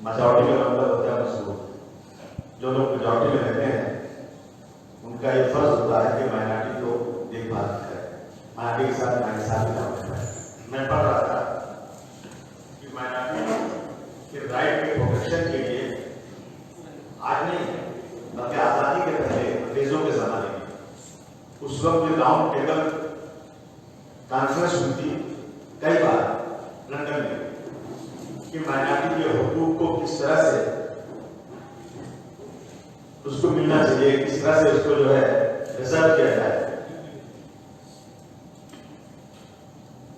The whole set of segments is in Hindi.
मेजॉरिटी का मतलब होता है मजबूत। जो लोग मेजॉरिटी में रहते हैं उनका ये फर्ज होता है कि माइनॉरिटी को देखभाल करें, माइनॉरिटी के साथ नाइंसाफी ना हो। मैं पढ़ रहा था कि माइनॉरिटी के राइट के प्रोटेक्शन के लिए आज नहीं बल्कि आजादी के पहले अंग्रेजों के जमाने में उस वक्त जो राउंड टेबल कॉन्फ्रेंस हुई थी कई बार लंदन में कि माइनॉरिटी के हुकूक को किस तरह से उसको मिलना चाहिए, किस तरह से उसको जो है रिजर्व किया जाए।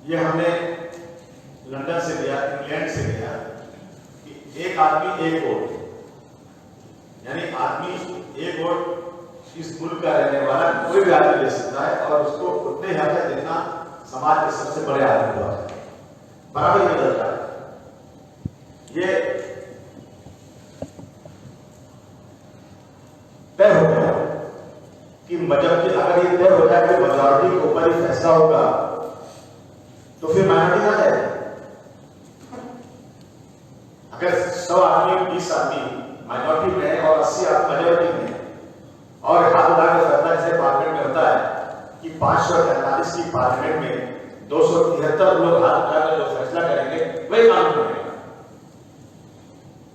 ये हमने लंदन से लिया, इंग्लैंड से लिया कि एक आदमी एक वोट, यानी आदमी एक वोट इस मुल्क का रहने वाला कोई भी आदमी ले सकता है और उसको उतने ही हक है जितना समाज के सबसे बड़े आदमी हुआ है, बराबर बदल रहा है। ये तय हो गया कि जबकि अगर ये तय हो जाए कि मेजॉरिटी के ऊपर ही फैसला होगा तो फिर माइनॉरिटी ना है। अगर 100 आदमी 20 आदमी माइनॉरिटी में और 80 आदमी मेजॉरिटी में और हाथ उठा के फैसला जैसे पार्लियामेंट में होता है कि 543 की पार्लियामेंट में 273 लोग हाथ उठाकर जो फैसला करेंगे वही कानून बनेगा।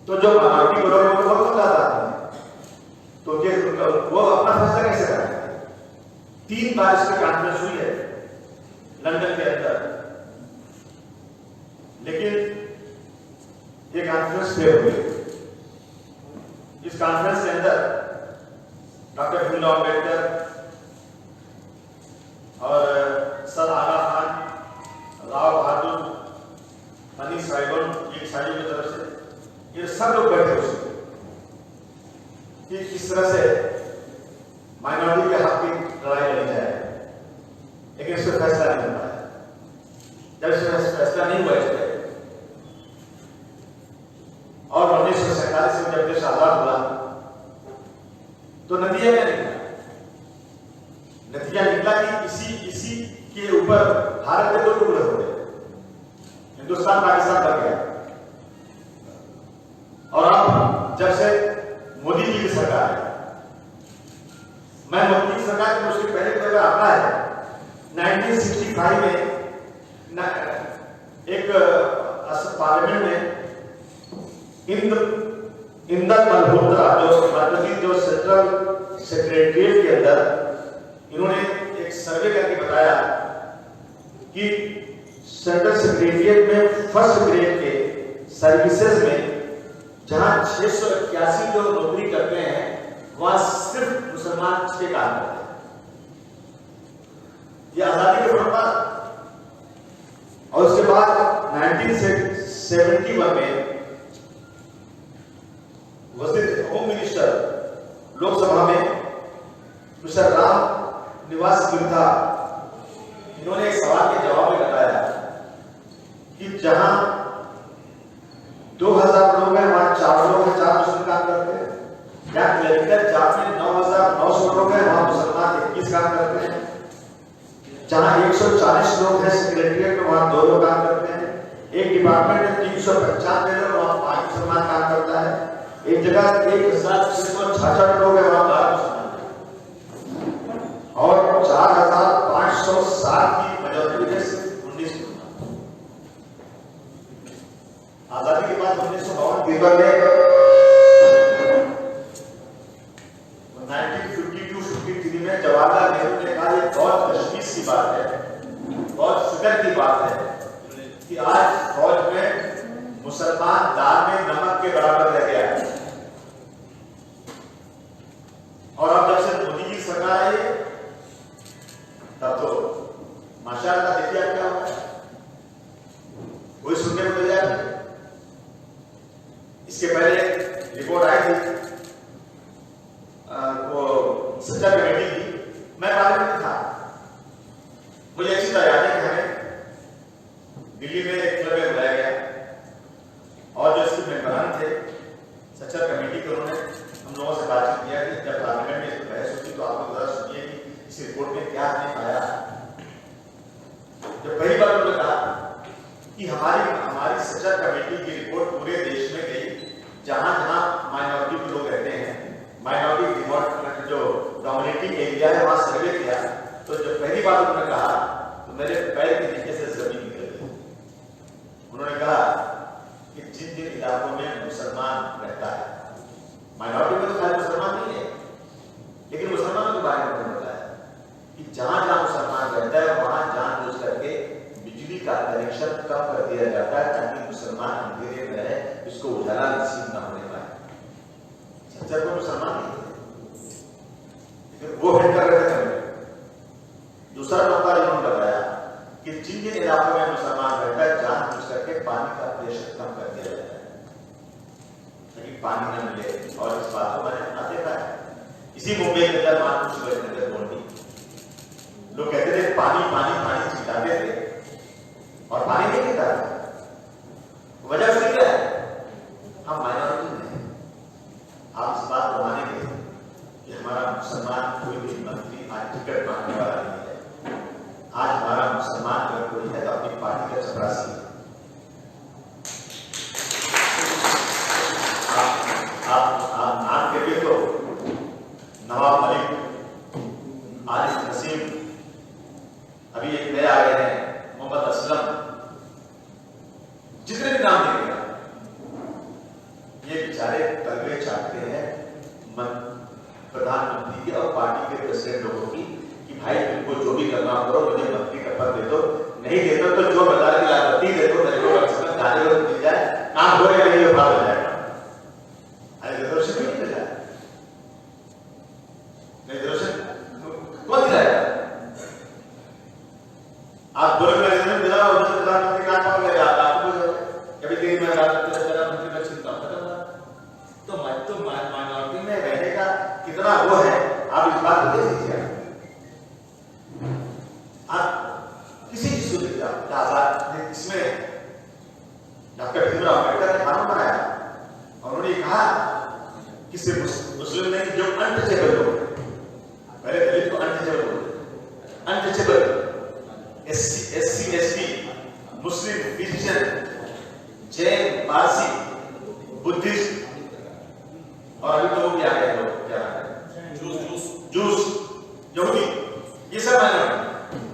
तो जो माइनॉरिटी को लोग बहुत ज्यादा है तो ये वो अपना फैसला कैसे करेंगे? 3 बार इसकी कॉन्फ्रेंस हुई है लंदन के अंदर, लेकिन ये कॉन्फ्रेंस फेल हुई। इस कॉन्फ्रेंस के अंदर डॉक्टर भीमराव अम्बेडकर और सर आगा खान, राव बहादुर, हनी साइगन, एक साइड की तरफ से ये सब लोग बैठे उसमें कि किस तरह से माइनॉरिटी के हक की लड़ाई लड़ी जाए, लेकिन इस पर फैसला नहीं हो पाया। जब इसमें फैसला नहीं हुआ इस पर और 1947 में जब देश आजाद हुआ तो नतीजा क्या निकला? नतीजा निकला कि इसी के ऊपर भारत के 2 टुकड़े हो गए, हिंदुस्तान पाकिस्तान बन गया। और अब जब से मोदी जी की सरकार है, मैं मोदी की सरकार की उसके पहले तो अगर आता है 1965 में एक पार्लियामेंट में इंदर मल्होत्रा जो सेंट्रल सेक्रेटरिएट के अंदर इन्होंने एक सर्वे करके बताया कि सेंट्रल सेक्रेटरिएट में फर्स्ट ग्रेड के सर्विसेज में जहां 681 जो नौकरी करते हैं वहां सिर्फ मुसलमान 6 काम करते हैं। ये आजादी के बाद और उसके बाद 1971 में वजीर होम मिनिस्टर लोकसभा में मिस्टर राम निवास गिरधा, इन्होंने एक सवाल के जवाब में बताया कि जहां 2000 लोग हैं वहां 4 लोग हैं 4 मुस्लिम काम करते हैं, या क्लरिकल जॉब में 9900 लोग हैं वहां मुसलमान 21 काम करते हैं, जहां 140 लोग हैं सेक्रेटरिएट में वहां 2 लोग काम करते हैं, एक डिपार्टमेंट में 395 लोग वहां 5 मुसलमान काम करता है, एक जगह 1666 लोग हैं वहां 12 मुसलमान और 4560 की मेजॉरिटी में सिर्फ 19 मुसलमान। आजादी के बाद 1952 पेपर में 1952-53 में जवाहरलाल नेहरू ने कहा, ये बहुत तशवीश की बात है, बहुत फिक्र की बात है कि आज फौज में मुसलमान दाल में नमक के बराबर रह गया है। और अब जब से मोदी की सरकार आई तब तो माशाअल्लाह देखिए क्या होता है, कोई सुनने को मिल जाए। इसके पहले रिपोर्ट आई थी वो सच्चा कमेटी की, मैं पार्लियामेंट में था, मुझे अच्छी तरह याद है कि हमें दिल्ली में एक क्लब में बुलाया गया और जो इसके मेंबरान थे सच्चा कमेटी के, उन्होंने हम लोगों से बातचीत किया कि जब पार्लियामेंट में बहस होती तो आप लोग जरा सुनिए कि इस रिपोर्ट में क्या हमने पाया। जब पहली बार उन्होंने कहा कि हमारी सच्चा कमेटी की रिपोर्ट पूरे देश में गई जिन जिन इलाकों में मुसलमान रहता है, माइनॉरिटी में तो खाली मुसलमान नहीं है, लेकिन मुसलमानों के बारे में उन्होंने बताया कि जहां जहां मुसलमान रहता है वहां जानबूझ करके बिजली का कनेक्शन कम कर दिया जाता है ताकि मुसलमान अंधेरे में रहे, इसको उजाला नसीब न होने पाए। सच्चा को मुसलमान नहीं वो हिट कर रहे थे। दूसरा मौका इन्होंने बताया कि जिन जिन इलाकों में मुसलमान रहता है जानबूझ करके पानी का प्रेशर कम कर दिया जाता है ताकि पानी न मिले। और इस बात को मैंने देखा है, इसी मुंबई के अंदर लोग कहते थे पानी पानी पानी चिल्लाते थे और पानी नहीं मिलता था। वजह उसकी क्या है? हम माइनॉरिटी में हैं। आप इस बात को मानेंगे कि हमारा मुसलमान कोई भी मंत्री आज टिकट मांगने वाला नहीं है। आज हमारा मुसलमान अगर कोई है तो अपनी पार्टी का चपरासी है। आप नाम के लिए तो नवाब मलिक, आरिफ नसीम, अभी एक नए आ गए हैं मोहम्मद असलम, जितने भी नाम देंगे ये बेचारे तलवे चाहते हैं प्रधानमंत्री के और पार्टी के प्रेसिडेंट लोगों की कि भाई तुमको जो भी करना करो, मुझे मंत्री का पद दे दो, नहीं देते तो जो बाजार की लाभर्ती दे दो, मेरे को गाली मिल जाए, काम हो या नहीं भाग हो जाएगा। रिजर्वेशन नहीं मिल जाए, कौन दिलाएगा? आप बोले दिला और प्रधानमंत्री का काम करेगा, आपको कभी कभी मैं प्रधानमंत्री का चिंता करूंगा। तो माइनॉरिटी में रहने का कितना वो है, आप इस बात को देख लीजिए। आप किसी चीज को देखिए, आजाद इसमें डॉक्टर भीमराव अम्बेडकर ने कानून बनाया और उन्होंने कहा कि सिर्फ मुस्लिम नहीं, जो अनटचेबल लोग, पहले दलित को अनटचेबल बोलते, अनटचेबल एससी एसटी, मुस्लिम, क्रिश्चियन, जैन, पारसी, बुद्धिस्ट और अभी तो वो क्या है, लोग क्या है, जूस, यहूदी, ये सब माइनॉरिटी।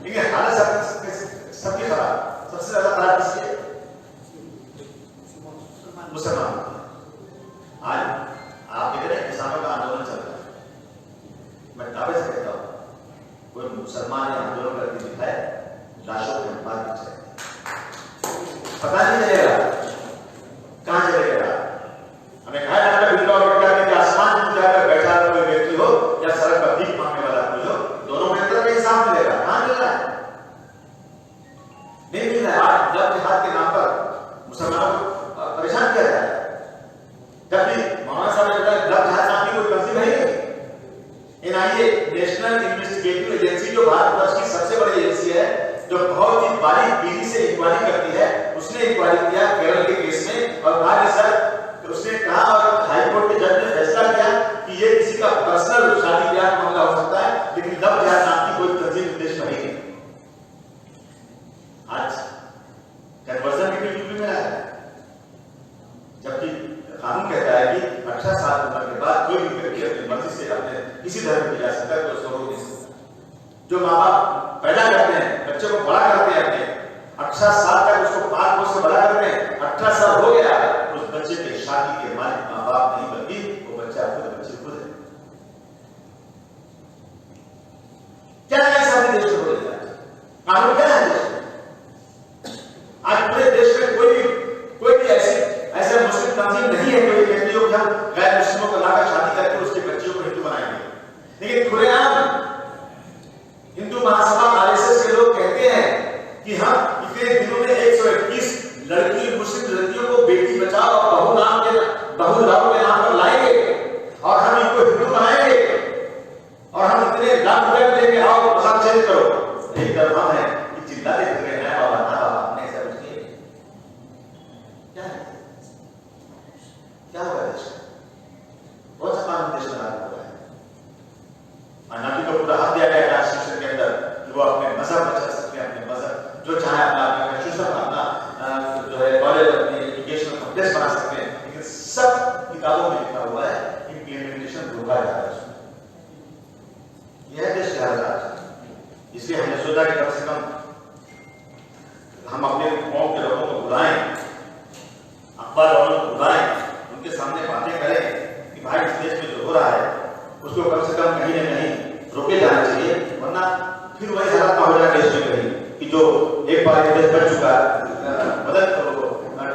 लेकिन हालत सबकी खराब, सबसे ज्यादा खराब किसकी है? मुसलमान। आज आप देख रहे हैं किसानों का आंदोलन चल रहा है, मैं दावे से कहता हूं कोई मुसलमान या आंदोलन करके दिखाए, लाशों के बाद पता नहीं चलेगा कहां चलेगा। हमें कहा डॉक्टर भीमराव अम्बेडकर ने कि आसमान में जाकर बैठा कोई व्यक्ति हो या सड़क पर भीख मांगने वाला कोई हो, दोनों में अंतर नहीं, साफ मिलेगा। कहां मिल रहा है? नहीं मिल रहा है। आज जब जिहाद के नाम पर मुसलमानों को परेशान किया जाए, जबकि मौलाना साहब ने बताया जब जिहाद नाम की कोई तंजीम है नहीं। एनआईए, नेशनल इन्वेस्टिगेटिव एजेंसी, जो भारतवर्ष की सबसे बड़ी एजेंसी है, जो बहुत ही बारीक बीनी से इंक्वायरी करती है, उसने इंक्वायरी किया केरल के केस में और कहा कि सर, उसने कहा और हाई कोर्ट के जज ने फैसला किया कि ये किसी का पर्सनल शादी ब्याह का मामला हो सकता है, लेकिन लव जिहाद नाम की कोई तंजीम देश में नहीं। आज कन्वर्जन की बिल यूपी में आया है, जबकि कानून कहता है कि 18 साल उम्र के बाद कोई भी व्यक्ति अपनी मर्जी से अपने किसी धर्म में जा सकता है, तो उसको रोक नहीं सकता। जो माँ बाप पैदा करते हैं, बच्चे को बड़ा करते हैं, अपने 18 साल तक उसको पाल पोस से बड़ा करते हैं, 18 साल हो गया उस बच्चे के शादी के मालिक माँ बाप नहीं बल्कि वो बच्चा खुद है। क्या है सारे देश में हो रहा है? कानून क्या है देश में? आज पूरे देश में कोई भी ऐसे मुस्लिम तंजीम नहीं है कोई व्यक्ति को हम गैर मुस्लिमों को लाकर शादी करके उसके बच्चों को हिंदू बनाएंगे। लेकिन खुलेआम हिंदू महासभा आरएसएस के लोग कहते हैं कि हम इतने दिनों में 121 मुस्लिम लड़कियों को बेटी बचाओ और बहू लाओ के नाम पर लाएंगे और हम इनको हिंदू बनाएंगे और हम इतने लाख रुपए देंगे, आओ मकान चेंज करो। यही धर्म है कि चिल्लाते फिर रहे हैं बाबा ना बाबा, हमने ऐसा कुछ किया क्या है? क्या हुआ देश में? बहुत सा कानून देश में लागू हुआ है। माइनॉरिटी को पूरा हक दिया गया कॉन्स्टिट्यूशन के अंदर कि वो अपने मजहब में चल सकते हैं, अपने मजहब जो चाहे अपना जो है कॉलेज अपनी एजुकेशन कॉम्प्लेक्स बना सकते हैं, लेकिन सब किताबों में लिखा हुआ है इम्प्लीमेंटेशन रोका जा रहा है। यह देश जा रहा है। इसलिए हमने सोचा कि कम से कम हम अपने गांव के लोगों को बुलाएं, अखबार वालों को बुलाएं, उनके सामने बातें करें कि भाई इस देश में जो हो रहा है उसको कम से कम कहीं न कहीं रोके जाना चाहिए, वरना फिर वही हालत हो जाए देश में कहीं कि जो एक बार ये देश बन चुका है,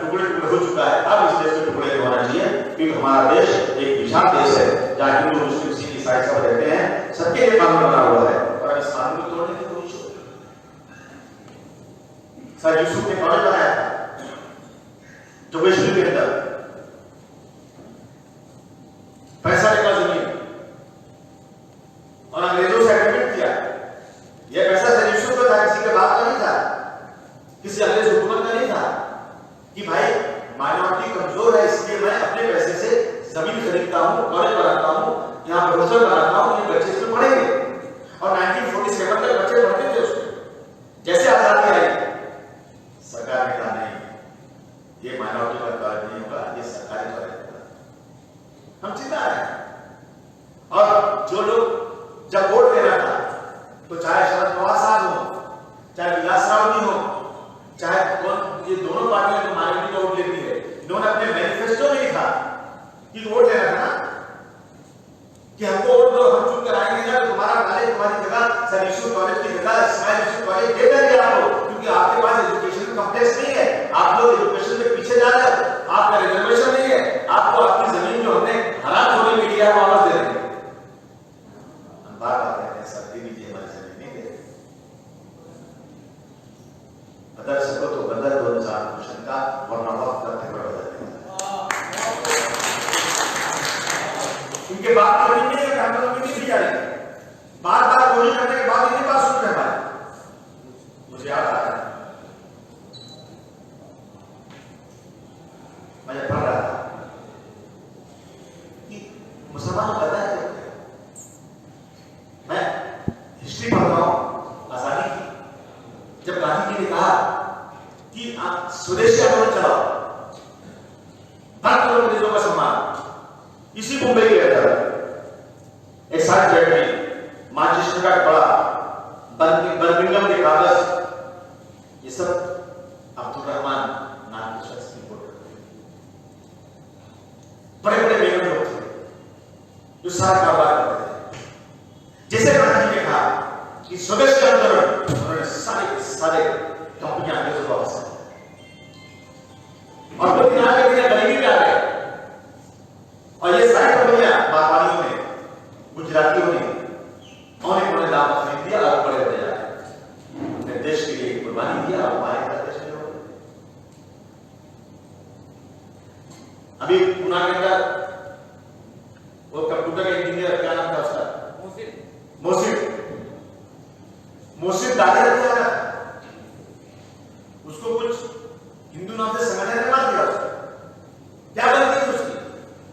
टुकड़े टुकड़े हो चुका है, अब इस देश के टुकड़े नहीं होना चाहिए, क्योंकि हमारा देश एक विशाल देश है जहाँ हिंदू मुस्लिम सिख ईसाई सब रहते हैं, सबके लिए कानून बना हुआ है। और इस कानून को तोड़ने की कोशिश हो रही है। सर यूसुफ ने कॉलेज बनाया था जो विश्व के अंदर पैसा निकला जमीन और अंग्रेजों से एग्रीमेंट किया। यह पैसा सर यूसुफ का था, किसी के बाप का नहीं था, किसी अंग्रेज हुकूमत का नहीं था कि भाई माइनॉरिटी कमजोर है इसलिए मैं अपने पैसे से जमीन खरीदता हूं, कॉलेज बनाता हूं, यहां पर हॉस्टल बनाता हूं, ये बच्चे इसमें पढ़ेंगे। और 1947 तक बच्चे पढ़ते थे उसमें। जैसे आजादी आई सरकार ने कहा नहीं, ये माइनॉरिटी का कॉलेज नहीं होगा, ये सरकारी कॉलेज होगा। हम चिंता है। और जो लोग जब वोट देना था तो चाहे शरद पवार साहब हो, चाहे विलास राव जी हो, चाहे कौन, ये दोनों पार्टियां जो माइनॉरिटी का वोट लेती है, इन्होंने अपने मैनिफेस्टो में लिखा कि वोट देना था ना, कि हमको वोट दो, हम चुन कर आएंगे ना, तुम्हारा कॉलेज, तुम्हारी जगह सर यूसुफ कॉलेज की जगह इस्माइल यूसुफ कॉलेज दे देंगे आपको, क्योंकि आपके पास एजुकेशन कॉम्प्लेक्स नहीं है, आप लोग एजुकेशन में पीछे जा रहे हो, आपका रिजर्वेशन नहीं है, आपको आपकी जमीन जो हमने हराम होने के लिए वापस दे देंगे। हम बात करते हैं सर दे दीजिए, हमारी जमीन नहीं दे। अदर सबको तो बदल दो इंसान क्वेश्चन का, वरना वक्त करते हुए बदल देंगे। इनके बात जमीन नहीं है, हम लोग नहीं दी जा रही, बार बार कोशिश करने के बाद इनकी बात सुन रहे हैं। मुझे याद आ रहा है, मैं जब पढ़ रहा था कि मुसलमान पता है, मैं हिस्ट्री पढ़ रहा हूं आजादी की, जब गांधी जी ने कहा कि स्वदेशी आंदोलन चलाओ, भारत और अंग्रेजों का सम्मान, इसी मुंबई के अंदर एक साथ जर्मनी मैनचेस्टर का कपड़ा, बर्मिंघम के कागज, ये सब अब्दुल रहमान नाम के शख्स की रिपोर्ट करते हैं। बड़े बड़े मेहनत लोग थे जो सारा कारोबार करते थे। जैसे गांधी जी ने कहा कि स्वदेशी आंदोलन, उन्होंने सारे कंपनियां अंग्रेजों को वापस कर दी और वो दिन आगे दिन गरीबी में आ गए। और ये सारी कंपनियां मारवाड़ियों ने, गुजरातियों ने, उन्होंने दाम खरीद दिया और बड़े होते जा रहे, अपने देश के लिए कुर्बानी दिया और हमारे देश में हो गए। अभी पुणे के अंदर वो कंप्यूटर का इंजीनियर, क्या नाम था उसका, मोहसिन दादर किया था, उसको कुछ हिंदू नाम से समझने ने मार दिया उसको। क्या गलती है उसकी?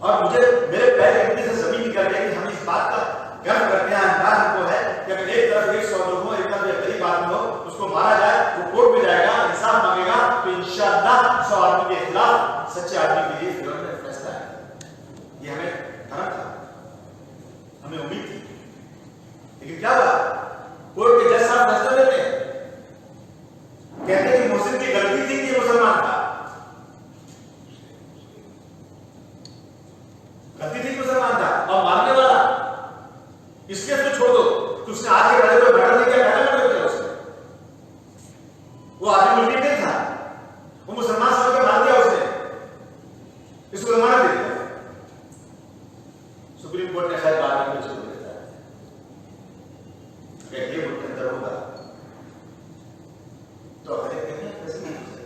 और मुझे मेरे पैर एमपी से जमीन निकल गई कि हम इस बात का गर्व करते हैं, अहंकार हमको है कि अगर एक तरफ 100 लोग हो, एक तरफ एक गरीब आदमी हो, उसको मारा जाए, वो कोर्ट में जाएगा, इंसाफ मांगेगा, तो इंशाअल्लाह 100 आदमी के खिलाफ सच्चे आदमी के लिए फिर में फैसला है। ये हमें धर्म था, हमें उम्मीद थी, लेकिन क्या हुआ? कोर्ट के जज साहब फैसला देते हैं, कहते हैं कि मोहसिन की गलती थी कि मुसलमान था, गलती थी मुसलमान था, और मारने वाला इसके तो छोड़ दो कि उसने आज के बड़े को मर्डर नहीं किया, पहले मर्डर किया उसने, वो आदमी मुस्लिम नहीं था, वो मुसलमान समझ के मार दिया उसने, इसको जमानत दे दिया। सुप्रीम कोर्ट ने शायद बाद में छोड़ देता है, अगर ये मुल्क के अंदर होगा तो अगर कैसे नहीं हो सकते।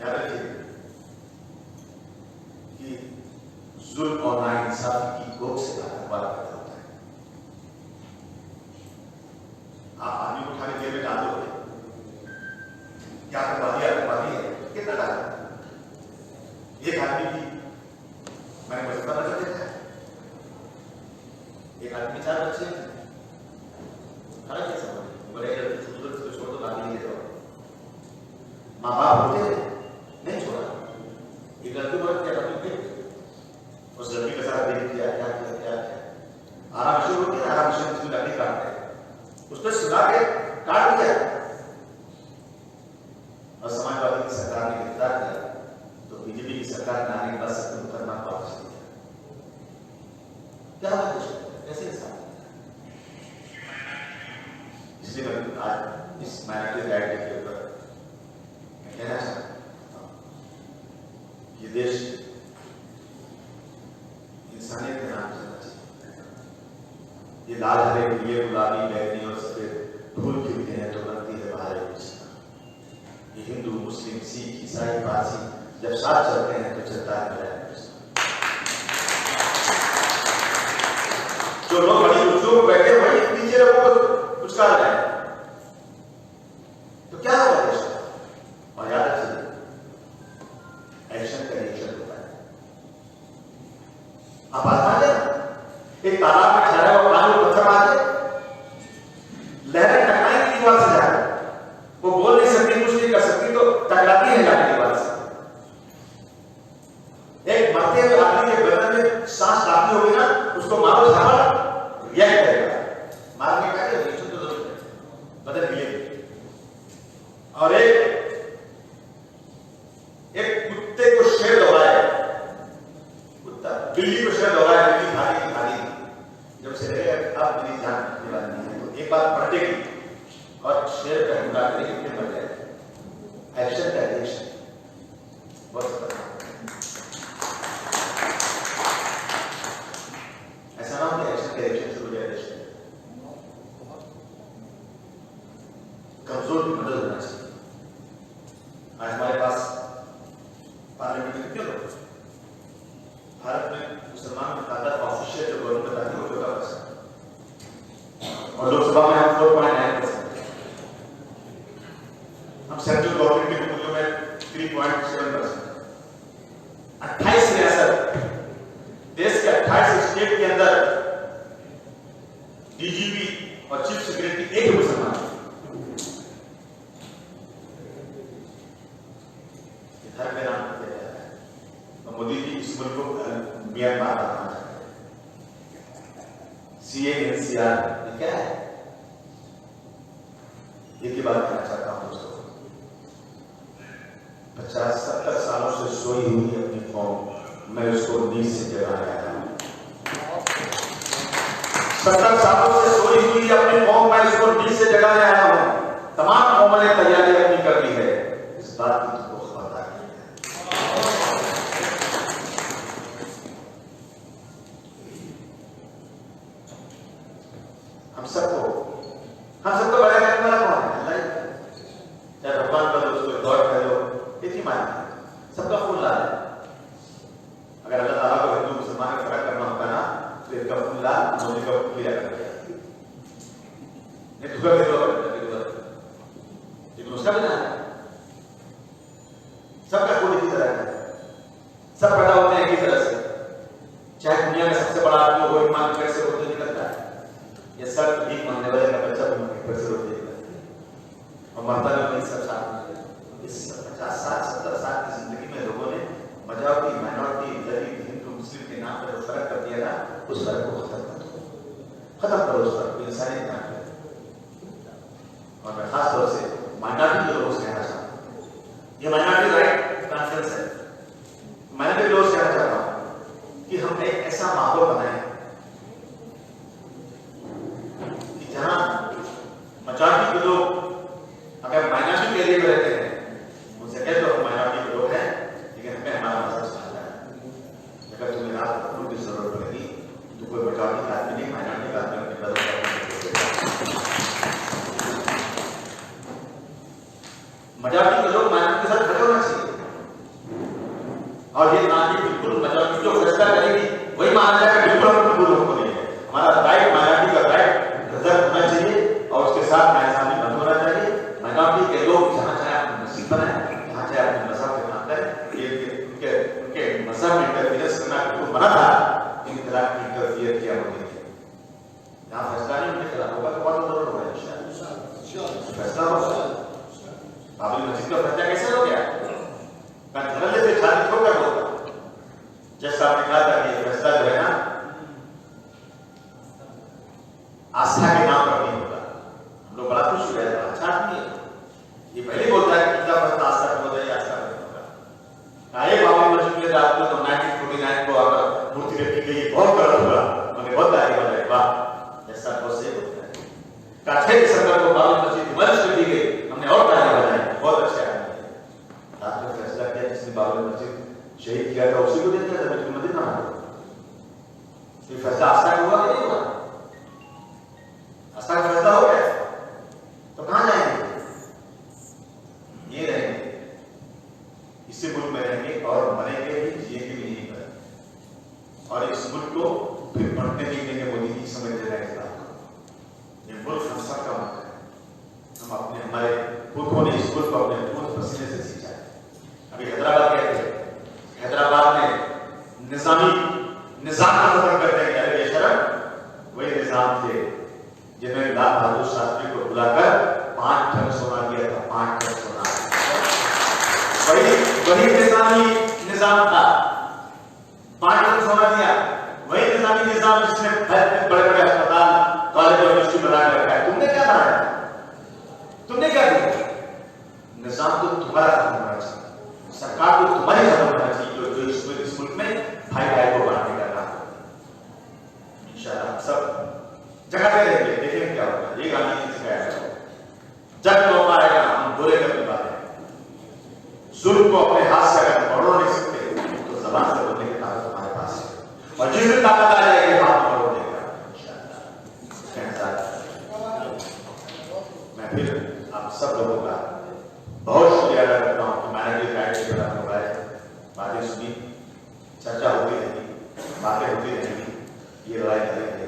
याद रखिए कि जुल्म और नाइंसाफी की कोख से आतंकवाद पैदा होता है। आप आदमी को उठा के जेल में डाल दोगे, क्या आतंकवादी है? कितना डाल? एक आदमी की मैंने बचपन में देखा है, एक आदमी 4 बच्चे हैं, खड़ा कैसा बोले छोड़ दो, बात नहीं दे, माँ बाप होते नहीं छोड़ा, ये गलती बहुत क्या करती, उस लड़की के साथ देख किया, समाजवादी की सरकार ने गिरफ्तार किया तो बीजेपी की सरकार ने आने के बाद सबको मुकदमा वापस लिया। क्या बात है, कैसे इंसान? इसलिए मैं आज इस माइनॉरिटी राइट के ऊपर कहना चाहता हूं, ये देश इंसानियत के नाम चलना चाहिए। ये लाल हरे पीले गुलाबी बैगनी और सफेद फूल खिलते हैं तो बनती है बाहर एक रिश्ता। ये हिंदू मुस्लिम सिख ईसाई पारसी जब साथ चलते हैं तो चलता है मेरा रिश्ता। जो लोग बड़ी कुर्सियों में बैठे वही नीचे लोगों को पुचकार रहे हैं तो क्या होगा देश? और याद रखिए, एक्शन का रिएक्शन होता है। आप आजमा लेना, एक तालाब में ठहरा हुआ पानी पत्थर मारे, लहरें टकराएंगी दीवार से जाकर, वो बोल नहीं सकती, कुछ नहीं कर सकती, तो टकराती है जाकर दीवार से। एक मरते हुए आदमी के बदन में सांस दाखिल होगी ना, उसको मारो झाड़ रिएक्ट करेगा, मारने का रिएक्शन तो जरूर है, बदन हिलेगी। और एक कुत्ते को शेर दौड़ाए, कुत्ता बिल्ली को शेर दौड़ाए, बिल्ली भागी जब से रहेगा अब मेरी जान रखने वाली नहीं है, तो एक बात पलटेगी और शेर का हमला करेगी, कितने मर जाएगा। एक्शन का रिएक्शन बहुत खतरनाक। ऐसा ना हो कि एक्शन का रिएक्शन शुरू हो जाए देश में। कमजोर की मदद होना चाहिए। आज हमारे पास पार्लियामेंट में क्यों लोग, भारत में मुसलमान की तादाद ऑफिशियल जो गवर्नमेंट बताती है वो 14% और लोकसभा में हम 4.9%, हम सेंट्रल गवर्नमेंट की नौकरियों में 3.7%। 28 रियासत, देश के 28 स्टेट के अंदर डीजीपी और चीफ सेक्रेटरी एक ही मुसलमान है। धर्म के नाम पर दिया जाता है और मोदी जी इस मुल्क को म्यांमार बनाना चाहते हैं। CANCR क्या है? एक ही बात कहना चाहता हूं दोस्तों, 50-70 सालों से सोई हुई अपनी कौम, मैं उसको नींद से जगाने आया हूं। 70 सालों से सोई हुई अपनी कौम, मैं उसको नींद से जगाने आया हूं। तमाम कौमों ने तैयारी अपनी कर ली है, इस बात की तुमको खबर आ गई है। हम सबको बड़ा करने वाला कौन है? अल्लाह ही। चाहे भगवान का दोस्तों गॉड कह लो, एक ही मानना है, सबका खून लाल है। अगर अल्लाह ताला को हिंदू मुसलमान में फर्क करना होता ना तो इसका खून लाल, मोदी का खून पीला कर दिया। नहीं दुआ लेकिन उसका भी ना है, सबका खून एक ही तरह है, सब पैदा होते हैं एक ही तरह से। चाहे दुनिया में सबसे बड़ा आदमी हो, ईमान कैसे होते निकलता है, ये सब भीख मांगने वाले का बच्चा भी फिर से रोते और मरता भी सब साथ में। इस 50-60-70 साल की जिंदगी में लोगों ने मजाकी माइनॉरिटी गरीब हिंदू मुस्लिम के नाम पर जो फर्क कर दिया ना, उस फर्क को खत्म करो उस फर्क को, इंसानी के नाम पर। और मैं खास तौर से माइनॉरिटी के लोगों से कहना चाहता हूँ, ये माइनॉरिटी राइट कॉन्फ्रेंस है, माइनॉरिटी लोगों से कहना चाहता हूँ कि हम एक ऐसा माहौल बनाए जहां मेजॉरिटी के लोग अगर माइनॉरिटी के एरिया में रहते हैं उनसे कहते हो माइनॉरिटी के लोग हैं, लेकिन हमें हमारा मसला समझना है। अगर तुम्हें रात को की जरूरत पड़ेगी तो कोई मेजॉरिटी का आदमी नहीं, माइनॉरिटी का आदमी अपनी मदद करने। मेजॉरिटी के लोग माइनॉरिटी के साथ खड़े होना चाहिए और ये ना कि बिल्कुल मेजॉरिटी जो फैसला करेगी वही माना जाएगा, बिल्कुल हम बिल्कुल हमको नहीं है। हमारा राइट माइनॉरिटी का राइट रिजर्व होना चाहिए और उसके साथ नाइंसाफी बंद होना चाहिए। माइनॉरिटी के लोग जहां चाहे अपनी मस्जिद बनाए, जहां चाहे अपने मजहब के काम करें, ये उनके मजहब में इंटरफियरेंस करना बिल्कुल मना था, इन खिलाफ इंटरफियर किया होगा। जहां फैसला नहीं उनके खिलाफ होगा तो बहुत जरूर होगा इंशाअल्लाह फैसला होगा। बाबरी मस्जिद का फैसला कैसे हो गया? धरने से छाती ठोकर होगा, रात में फैसला किया जिसने बाबरी मस्जिद शहीद किया था उसी को दे दिया था, बिल्कुल मस्जिद बना दो। ये फैसला आस्था का हुआ कि नहीं हुआ? आस्था का फैसला हो गया तो कहां जाएंगे? ये रहेंगे, इसी मुल्क में रहेंगे और मरेंगे भी, जिएंगे भी यहीं पर। और इस मुल्क को फिर बढ़ने नहीं देंगे। मोदी जी समझ ले रहे हैं इस बात को। ये मुल्क हम सबका मुल्क है। हम अपने हमारे पुरखों ने इस मुल्क को अपने खून पसीने से सींचा है। अभी हैदराबाद कहते हैं, हैदराबाद में निजाम को खत्म कर देंगे। अरे बेशरम, वही निजाम थे जिन्होंने लाल बहादुर शास्त्री को बुलाकर 5 टन सोना दिया था। 5 टन सोना, वही निजाम था। 5 टन सोना दिया, वही निजाम जिसने बड़े बड़े अस्पताल, कॉलेज और यूनिवर्सिटी बना के रखा है। तुमने क्या बनाया? तुमने क्या किया? निजाम तो तुम्हारा खत्म होना चाहिए, सरकार तो तुम्हारी खत्म होना चाहिए, जो इस मुल्क में भाई भाई को बांटने का काम है। इंशाअल्लाह सब जगह पे रहेंगे, देखेंगे क्या होगा। ये गांधी जी ने सिखाया है, जब मौका आएगा हम बोलेंगे अपनी बातें। जुल्म को अपने हाथ से अगर पकड़ो नहीं सकते तो जबान से बोलने की ताकत हमारे पास है, और जिस दिन ताकत आ जाएगी हाथ पकड़ देगा इंशाअल्लाह। मैं फिर आप सब लोगों का बहुत शुक्रिया अदा करता हूँ कि मैंने भी गाइड किया, मोबाइल बातें सुनी, चर्चा होती रहेगी, बातें होती रहेंगी, ये लड़ाई रहेगी।